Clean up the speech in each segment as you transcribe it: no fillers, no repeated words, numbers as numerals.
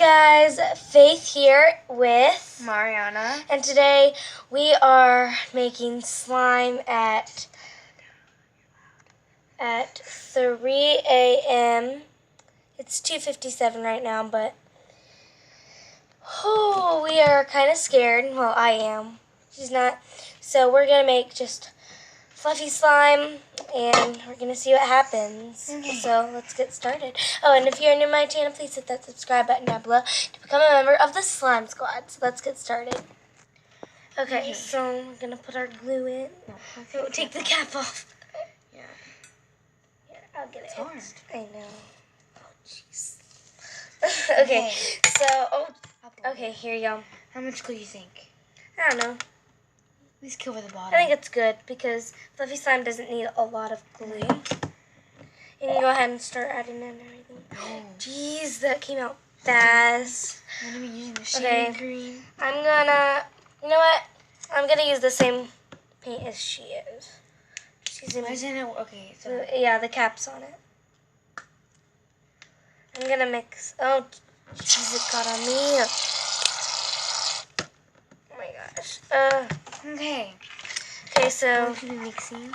guys, Faith here with Mariana, and today we are making slime at 3 a.m. It's 2:57 right now, but we are kind of scared. Well, I am. She's not. So we're gonna make just fluffy slime, and we're gonna see what happens. Okay. So let's get started. Oh, and if you're new to my channel, please hit that subscribe button down below to become a member of the Slime Squad. So let's get started. Okay, so we're gonna put our glue in. No, take the cap off. Yeah. Here, I'll get it. It's hard. I know. Oh, jeez. Okay, so okay, here you go. How much glue do you think? I don't know. Please cover the bottom. I think it's good because fluffy slime doesn't need a lot of glue. You can go ahead and start adding in everything. Oh. Jeez, that came out fast. I'm going to be using the shaving cream. I'm gonna, you know what? I'm gonna use the same paint as she is. She's in. Why isn't it? Okay. So Yeah, the cap's on it. I'm gonna mix. Oh, jeez, it got on me. Oh my gosh. okay. Okay, so What should we be mixing?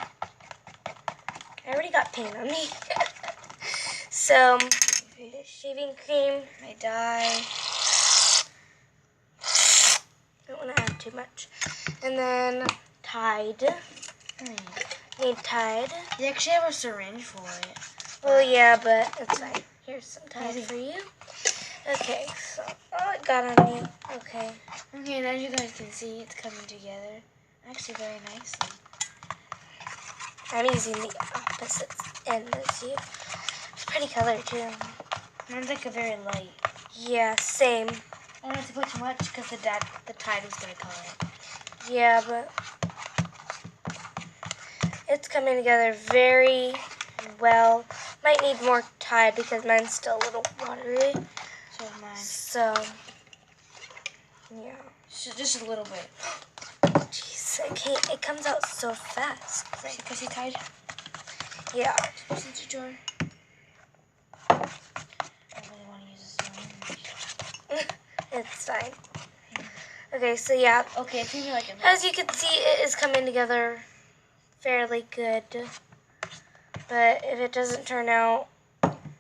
I already got paint on me. So, shaving cream. My dye. Don't want to add too much. And then Tide. Need Tide. They actually have a syringe for it. Oh yeah, but it's fine. Here's some Tide for you. Okay, so it got on me. Okay. Okay, and as you guys can see, it's coming together. Actually, very nicely. I'm using the opposite end as you. It's a pretty color too. Mine's like a very light. Yeah, same. I don't have to put too much because the Tide was going to color it. Yeah, but it's coming together very well. Might need more Tide because mine's still a little watery. So is mine. So, yeah. Just a little bit. Jeez, it comes out so fast. Because you tied? Yeah. Push into the jar. I really want to use this one. It's fine. Okay, so yeah. Okay, it's maybe like As you can see, it is coming together fairly good. But if it doesn't turn out...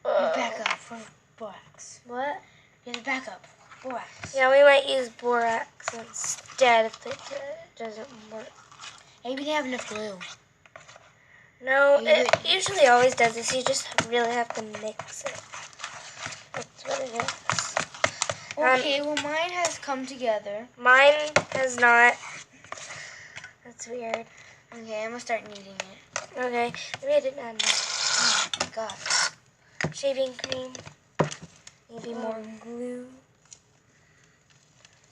back up for borax. What? You have to back up. Borax. Yeah, we might use borax instead if it doesn't work. Maybe they have enough glue. No, it usually always does this. You just really have to mix it. That's what it is. Okay, well mine has come together. Mine has not. That's weird. Okay, I'm going to start kneading it. Okay, maybe I didn't add enough. Oh my god. Shaving cream. Maybe more glue.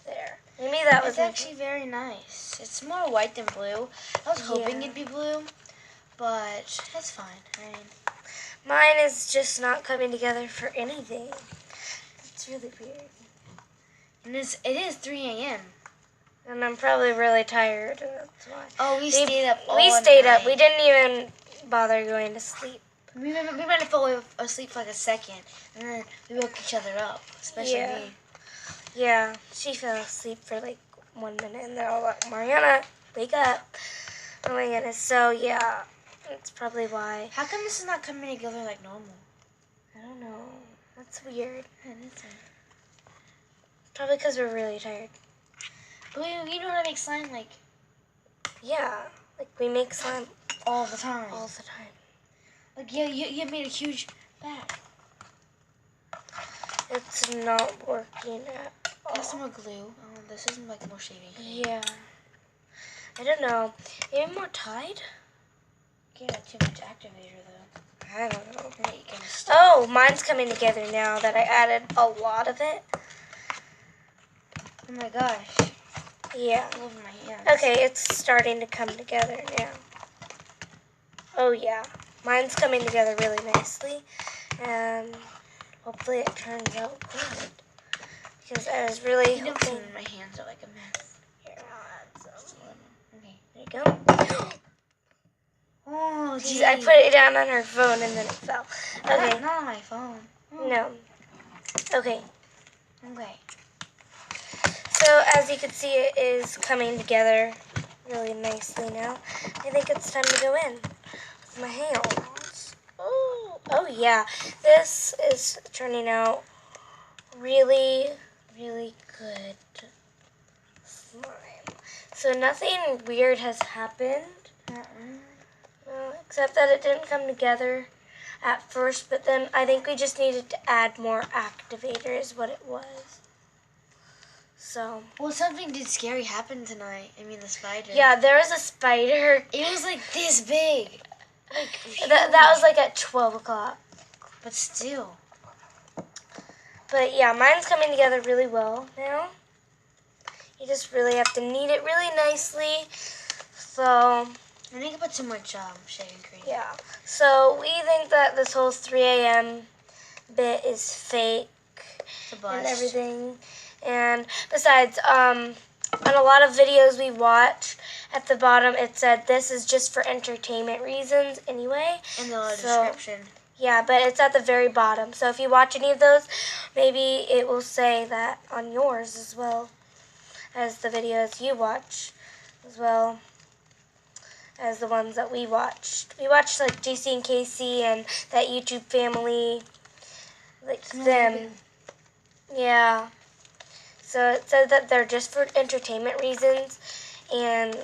There. Maybe that was It's actually very nice. It's more white than blue. I was hoping it'd be blue, but it's fine. I mean, mine is just not coming together for anything. It's really weird. and it is 3 a.m. And I'm probably really tired. That's why. Oh, we stayed up all We stayed night. up. We didn't even bother going to sleep. We might have fallen asleep for like a second, and then we woke each other up, especially me. Yeah, she fell asleep for like 1 minute, and they're all like, Mariana, wake up. Oh my goodness. So, yeah, that's probably why. How come this is not coming together like normal? I don't know. That's weird. It isn't. Probably because we're really tired. But you know how to make slime like Yeah, like we make slime all the time. all the time. Like you made a huge batch. It's not working at all. There's some more glue. Oh, this isn't like more shaving cream. Yeah. I don't know. Maybe more Tide? Yeah, too much activator though. I don't know. Right, you can stop. Oh, mine's coming together now that I added a lot of it. Oh my gosh. Yeah. All over my hands. Okay, it's starting to come together now. Oh yeah. Mine's coming together really nicely. And hopefully it turns out good. Because I was really hoping... My hands are like a mess. Here, I'll add some. Okay. There you go. Oh, Jeez, I put it down on her phone and then it fell. Okay. Not on my phone. Oh. No. Okay. Okay. So as you can see, it is coming together really nicely now. I think it's time to go in with my hands. Oh yeah, this is turning out really, really good slime. So nothing weird has happened, except that it didn't come together at first, but then I think we just needed to add more activator is what it was. So. Well, something did scary happen tonight. I mean, the spider. Yeah, there was a spider. It was like this big. That was like at 12 o'clock. But still. But yeah, mine's coming together really well now. You just really have to knead it really nicely. So. I think I put too much shaving cream. Yeah. So we think that this whole 3 a.m. bit is fake. It's a bust. And everything. And besides, on a lot of videos we watch, at the bottom it said this is just for entertainment reasons anyway. In the description. Yeah, but it's at the very bottom. So if you watch any of those, maybe it will say that on yours as well as the videos you watch, as well as the ones that we watched. We watched like JC and Casey and that YouTube family, like them. Yeah. So it said that they're just for entertainment reasons, and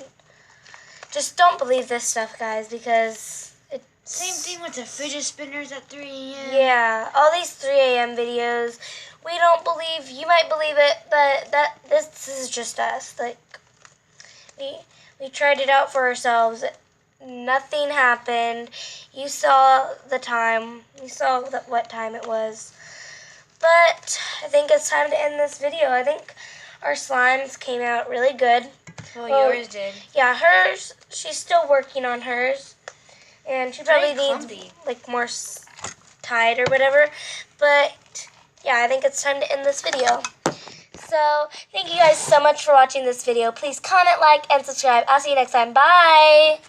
just don't believe this stuff, guys, because it's... Same thing with the fidget spinners at 3 a.m. Yeah, all these 3 a.m. videos, we don't believe, you might believe it, but this is just us. Like, we tried it out for ourselves. Nothing happened. You saw the time. You saw what time it was. But I think it's time to end this video. I think our slimes came out really good. Well, yours did. Yeah, hers, she's still working on hers. And she probably needs like more tied or whatever. But yeah, I think it's time to end this video. So thank you guys so much for watching this video. Please comment, like, and subscribe. I'll see you next time. Bye!